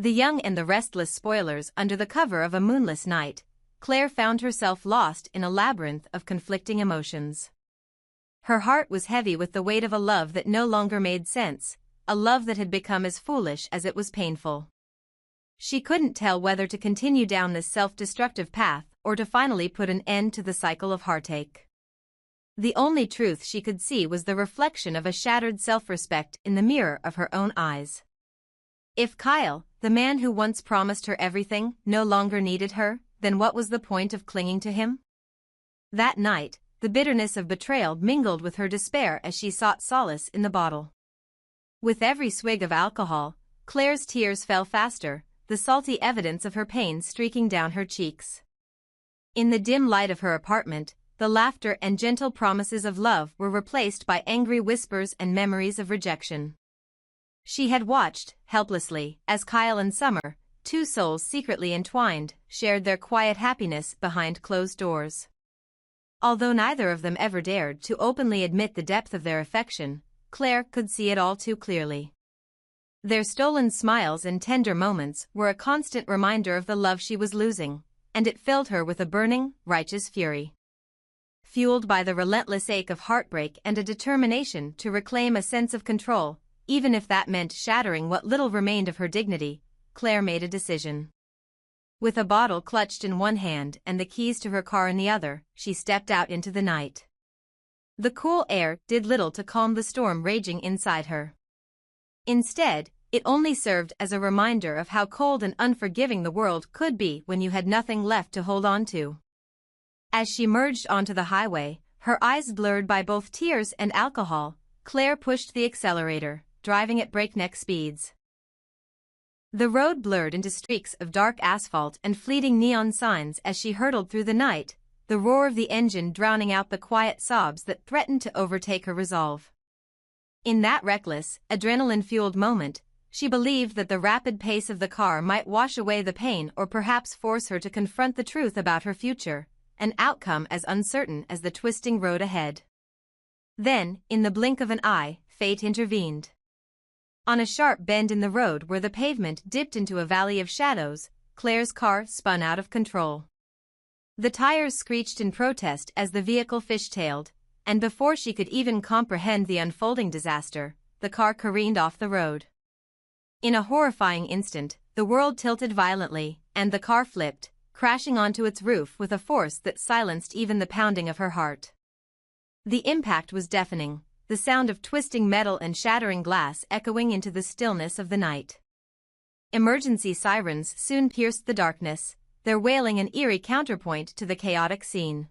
The young and the restless spoilers. Under the cover of a moonless night, Claire found herself lost in a labyrinth of conflicting emotions. Her heart was heavy with the weight of a love that no longer made sense, a love that had become as foolish as it was painful. She couldn't tell whether to continue down this self-destructive path or to finally put an end to the cycle of heartache. The only truth she could see was the reflection of a shattered self-respect in the mirror of her own eyes. If Kyle, the man who once promised her everything, no longer needed her, then what was the point of clinging to him? That night, the bitterness of betrayal mingled with her despair as she sought solace in the bottle. With every swig of alcohol, Claire's tears fell faster, the salty evidence of her pain streaking down her cheeks. In the dim light of her apartment, the laughter and gentle promises of love were replaced by angry whispers and memories of rejection. She had watched, helplessly, as Kyle and Summer, two souls secretly entwined, shared their quiet happiness behind closed doors. Although neither of them ever dared to openly admit the depth of their affection, Claire could see it all too clearly. Their stolen smiles and tender moments were a constant reminder of the love she was losing, and it filled her with a burning, righteous fury. Fueled by the relentless ache of heartbreak and a determination to reclaim a sense of control, even if that meant shattering what little remained of her dignity, Claire made a decision. With a bottle clutched in one hand and the keys to her car in the other, she stepped out into the night. The cool air did little to calm the storm raging inside her. Instead, it only served as a reminder of how cold and unforgiving the world could be when you had nothing left to hold on to. As she merged onto the highway, her eyes blurred by both tears and alcohol, Claire pushed the accelerator, driving at breakneck speeds. The road blurred into streaks of dark asphalt and fleeting neon signs as she hurtled through the night, the roar of the engine drowning out the quiet sobs that threatened to overtake her resolve. In that reckless, adrenaline-fueled moment, she believed that the rapid pace of the car might wash away the pain or perhaps force her to confront the truth about her future, an outcome as uncertain as the twisting road ahead. Then, in the blink of an eye, fate intervened. On a sharp bend in the road where the pavement dipped into a valley of shadows, Claire's car spun out of control. The tires screeched in protest as the vehicle fishtailed, and before she could even comprehend the unfolding disaster, the car careened off the road. In a horrifying instant, the world tilted violently, and the car flipped, crashing onto its roof with a force that silenced even the pounding of her heart. The impact was deafening, the sound of twisting metal and shattering glass echoing into the stillness of the night. Emergency sirens soon pierced the darkness, their wailing an eerie counterpoint to the chaotic scene.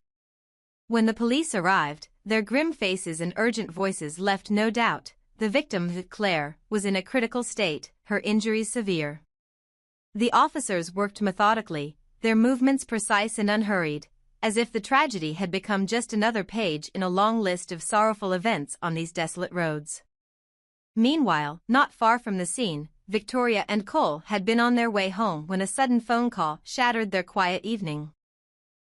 When the police arrived, their grim faces and urgent voices left no doubt. The victim, Claire, was in a critical state, her injuries severe. The officers worked methodically, their movements precise and unhurried, as if the tragedy had become just another page in a long list of sorrowful events on these desolate roads. Meanwhile, not far from the scene, Victoria and Cole had been on their way home when a sudden phone call shattered their quiet evening.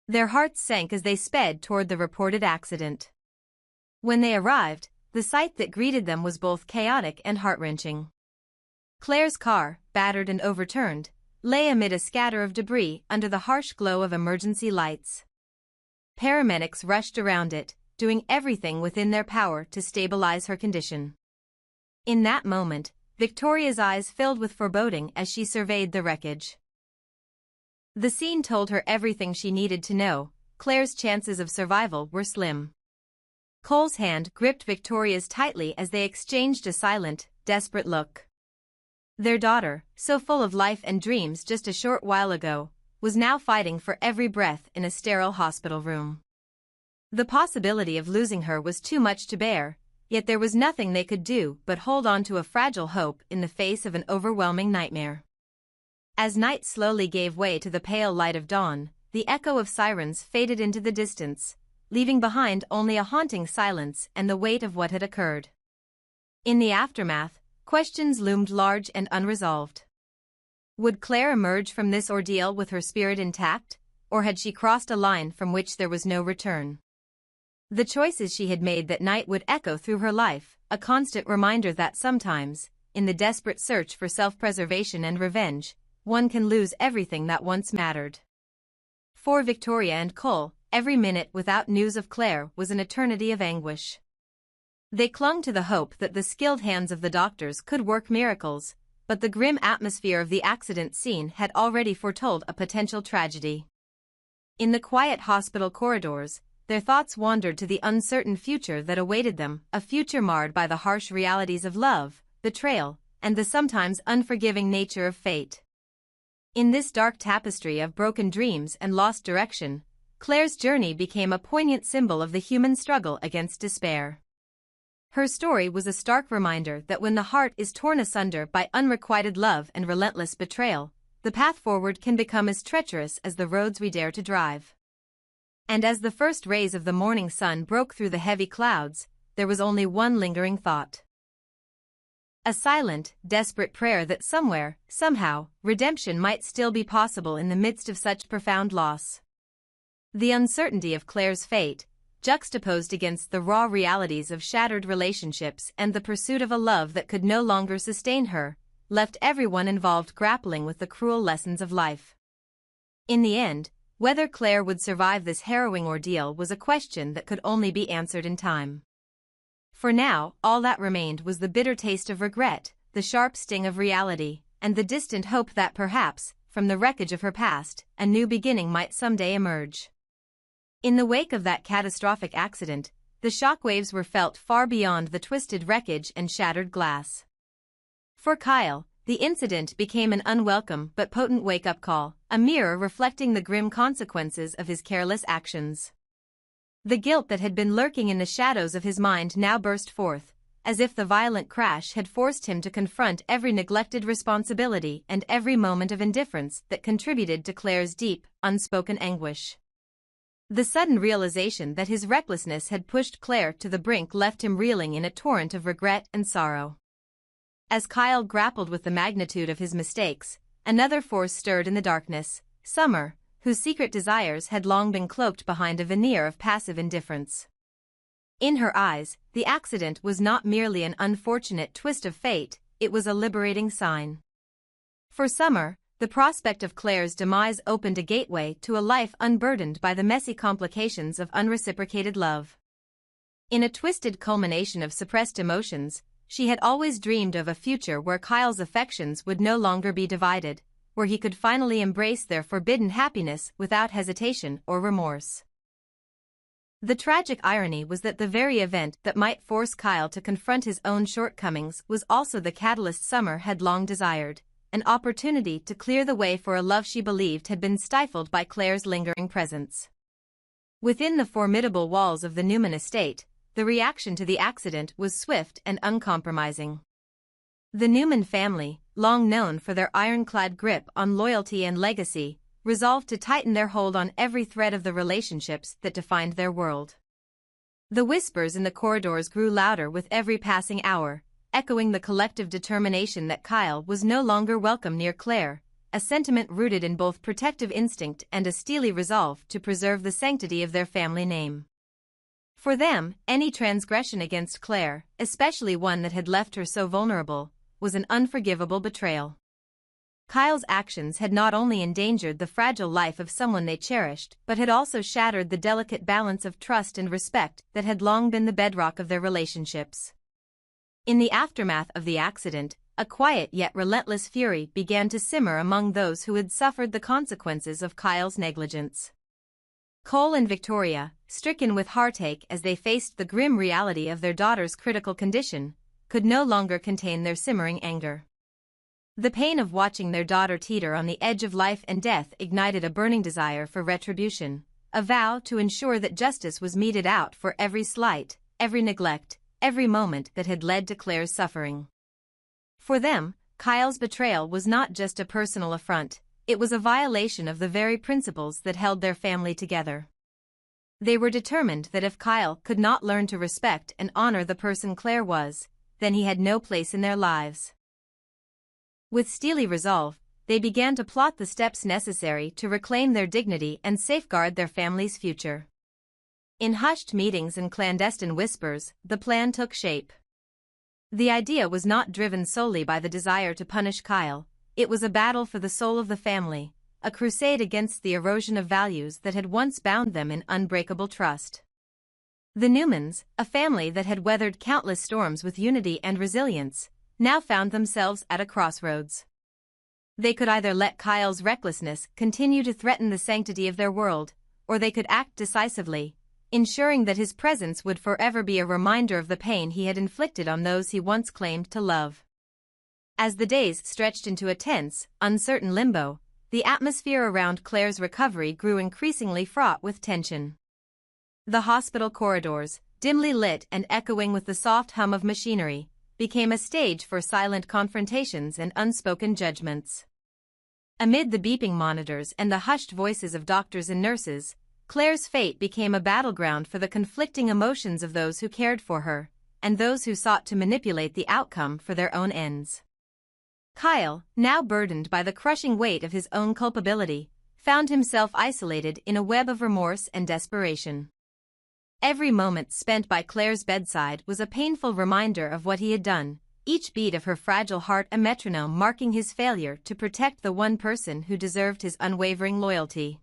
Their hearts sank as they sped toward the reported accident. When they arrived, the sight that greeted them was both chaotic and heart-wrenching. Claire's car, battered and overturned, lay amid a scatter of debris under the harsh glow of emergency lights. Paramedics rushed around it, doing everything within their power to stabilize her condition. In that moment, Victoria's eyes filled with foreboding as she surveyed the wreckage. The scene told her everything she needed to know. Claire's chances of survival were slim. Cole's hand gripped Victoria's tightly as they exchanged a silent, desperate look. Their daughter, so full of life and dreams just a short while ago, was now fighting for every breath in a sterile hospital room. The possibility of losing her was too much to bear, yet there was nothing they could do but hold on to a fragile hope in the face of an overwhelming nightmare. As night slowly gave way to the pale light of dawn, the echo of sirens faded into the distance, leaving behind only a haunting silence and the weight of what had occurred. In the aftermath, questions loomed large and unresolved. Would Claire emerge from this ordeal with her spirit intact, or had she crossed a line from which there was no return? The choices she had made that night would echo through her life, a constant reminder that sometimes, in the desperate search for self-preservation and revenge, one can lose everything that once mattered. For Victoria and Cole, every minute without news of Claire was an eternity of anguish. They clung to the hope that the skilled hands of the doctors could work miracles, but the grim atmosphere of the accident scene had already foretold a potential tragedy. In the quiet hospital corridors, their thoughts wandered to the uncertain future that awaited them, a future marred by the harsh realities of love, betrayal, and the sometimes unforgiving nature of fate. In this dark tapestry of broken dreams and lost direction, Claire's journey became a poignant symbol of the human struggle against despair. Her story was a stark reminder that when the heart is torn asunder by unrequited love and relentless betrayal, the path forward can become as treacherous as the roads we dare to drive. And as the first rays of the morning sun broke through the heavy clouds, there was only one lingering thought. A silent, desperate prayer that somewhere, somehow, redemption might still be possible in the midst of such profound loss. The uncertainty of Claire's fate, juxtaposed against the raw realities of shattered relationships and the pursuit of a love that could no longer sustain her, left everyone involved grappling with the cruel lessons of life. In the end, whether Claire would survive this harrowing ordeal was a question that could only be answered in time. For now, all that remained was the bitter taste of regret, the sharp sting of reality, and the distant hope that perhaps, from the wreckage of her past, a new beginning might someday emerge. In the wake of that catastrophic accident, the shockwaves were felt far beyond the twisted wreckage and shattered glass. For Kyle, the incident became an unwelcome but potent wake-up call, a mirror reflecting the grim consequences of his careless actions. The guilt that had been lurking in the shadows of his mind now burst forth, as if the violent crash had forced him to confront every neglected responsibility and every moment of indifference that contributed to Claire's deep, unspoken anguish. The sudden realization that his recklessness had pushed Claire to the brink left him reeling in a torrent of regret and sorrow. As Kyle grappled with the magnitude of his mistakes, another force stirred in the darkness, Summer, whose secret desires had long been cloaked behind a veneer of passive indifference. In her eyes, the accident was not merely an unfortunate twist of fate, it was a liberating sign. For Summer, the prospect of Claire's demise opened a gateway to a life unburdened by the messy complications of unreciprocated love. In a twisted culmination of suppressed emotions, she had always dreamed of a future where Kyle's affections would no longer be divided, where he could finally embrace their forbidden happiness without hesitation or remorse. The tragic irony was that the very event that might force Kyle to confront his own shortcomings was also the catalyst Summer had long desired, an opportunity to clear the way for a love she believed had been stifled by Claire's lingering presence. Within the formidable walls of the Newman estate, the reaction to the accident was swift and uncompromising. The Newman family, long known for their ironclad grip on loyalty and legacy, resolved to tighten their hold on every thread of the relationships that defined their world. The whispers in the corridors grew louder with every passing hour, echoing the collective determination that Kyle was no longer welcome near Claire, a sentiment rooted in both protective instinct and a steely resolve to preserve the sanctity of their family name. For them, any transgression against Claire, especially one that had left her so vulnerable, was an unforgivable betrayal. Kyle's actions had not only endangered the fragile life of someone they cherished, but had also shattered the delicate balance of trust and respect that had long been the bedrock of their relationships. In the aftermath of the accident, a quiet yet relentless fury began to simmer among those who had suffered the consequences of Kyle's negligence. Cole and Victoria, stricken with heartache as they faced the grim reality of their daughter's critical condition, could no longer contain their simmering anger. The pain of watching their daughter teeter on the edge of life and death ignited a burning desire for retribution, a vow to ensure that justice was meted out for every slight, every neglect, every moment that had led to Claire's suffering. For them, Kyle's betrayal was not just a personal affront, it was a violation of the very principles that held their family together. They were determined that if Kyle could not learn to respect and honor the person Claire was, then he had no place in their lives. With steely resolve, they began to plot the steps necessary to reclaim their dignity and safeguard their family's future. In hushed meetings and clandestine whispers, the plan took shape. The idea was not driven solely by the desire to punish Kyle, it was a battle for the soul of the family, a crusade against the erosion of values that had once bound them in unbreakable trust. The Newmans, a family that had weathered countless storms with unity and resilience, now found themselves at a crossroads. They could either let Kyle's recklessness continue to threaten the sanctity of their world, or they could act decisively, ensuring that his presence would forever be a reminder of the pain he had inflicted on those he once claimed to love. As the days stretched into a tense, uncertain limbo, the atmosphere around Claire's recovery grew increasingly fraught with tension. The hospital corridors, dimly lit and echoing with the soft hum of machinery, became a stage for silent confrontations and unspoken judgments. Amid the beeping monitors and the hushed voices of doctors and nurses, Claire's fate became a battleground for the conflicting emotions of those who cared for her, and those who sought to manipulate the outcome for their own ends. Kyle, now burdened by the crushing weight of his own culpability, found himself isolated in a web of remorse and desperation. Every moment spent by Claire's bedside was a painful reminder of what he had done, each beat of her fragile heart a metronome marking his failure to protect the one person who deserved his unwavering loyalty.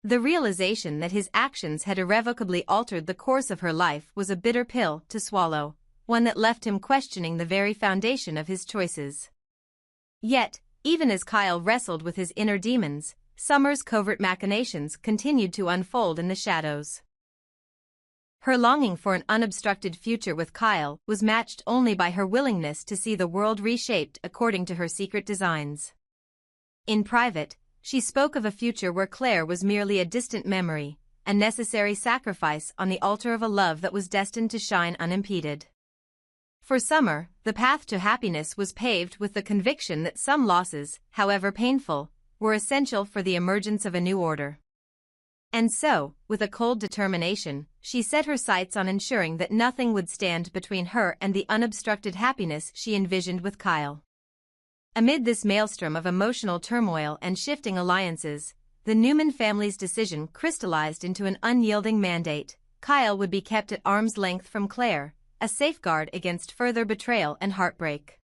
The realization that his actions had irrevocably altered the course of her life was a bitter pill to swallow, one that left him questioning the very foundation of his choices. Yet, even as Kyle wrestled with his inner demons, Summer's covert machinations continued to unfold in the shadows. Her longing for an unobstructed future with Kyle was matched only by her willingness to see the world reshaped according to her secret designs. In private, she spoke of a future where Claire was merely a distant memory, a necessary sacrifice on the altar of a love that was destined to shine unimpeded. For Summer, the path to happiness was paved with the conviction that some losses, however painful, were essential for the emergence of a new order. And so, with a cold determination, she set her sights on ensuring that nothing would stand between her and the unobstructed happiness she envisioned with Kyle. Amid this maelstrom of emotional turmoil and shifting alliances, the Newman family's decision crystallized into an unyielding mandate: Kyle would be kept at arm's length from Claire, a safeguard against further betrayal and heartbreak.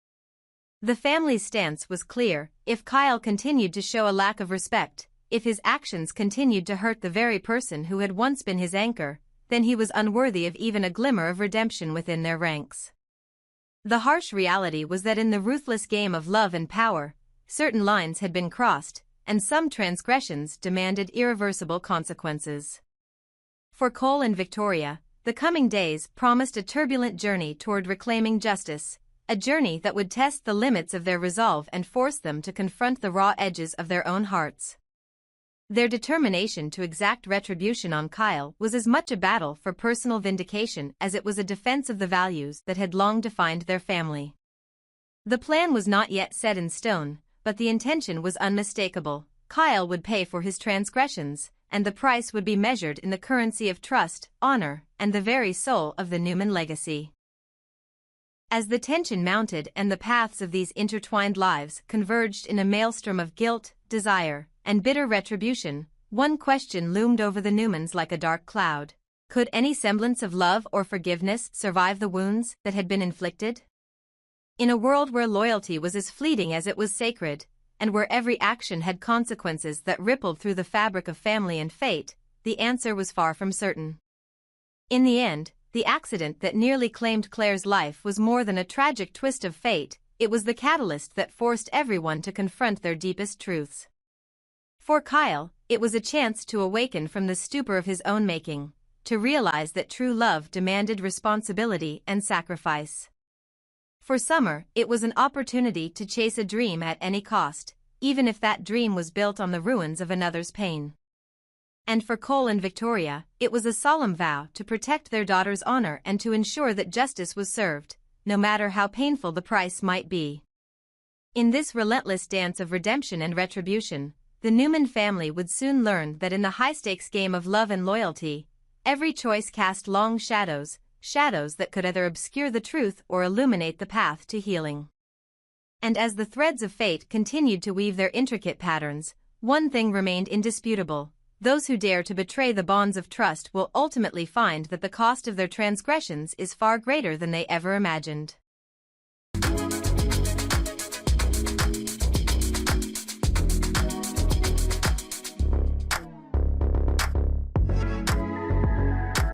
The family's stance was clear: if Kyle continued to show a lack of respect, if his actions continued to hurt the very person who had once been his anchor, then he was unworthy of even a glimmer of redemption within their ranks. The harsh reality was that in the ruthless game of love and power, certain lines had been crossed, and some transgressions demanded irreversible consequences. For Cole and Victoria, the coming days promised a turbulent journey toward reclaiming justice, a journey that would test the limits of their resolve and force them to confront the raw edges of their own hearts. Their determination to exact retribution on Kyle was as much a battle for personal vindication as it was a defense of the values that had long defined their family. The plan was not yet set in stone, but the intention was unmistakable: Kyle would pay for his transgressions, and the price would be measured in the currency of trust, honor, and the very soul of the Newman legacy. As the tension mounted and the paths of these intertwined lives converged in a maelstrom of guilt, desire, and bitter retribution, one question loomed over the Newmans like a dark cloud: could any semblance of love or forgiveness survive the wounds that had been inflicted? In a world where loyalty was as fleeting as it was sacred, and where every action had consequences that rippled through the fabric of family and fate, the answer was far from certain. In the end, the accident that nearly claimed Claire's life was more than a tragic twist of fate, it was the catalyst that forced everyone to confront their deepest truths. For Kyle, it was a chance to awaken from the stupor of his own making, to realize that true love demanded responsibility and sacrifice. For Summer, it was an opportunity to chase a dream at any cost, even if that dream was built on the ruins of another's pain. And for Cole and Victoria, it was a solemn vow to protect their daughter's honor and to ensure that justice was served, no matter how painful the price might be. In this relentless dance of redemption and retribution, the Newman family would soon learn that in the high-stakes game of love and loyalty, every choice cast long shadows that could either obscure the truth or illuminate the path to healing. And as the threads of fate continued to weave their intricate patterns, one thing remained indisputable: those who dare to betray the bonds of trust will ultimately find that the cost of their transgressions is far greater than they ever imagined.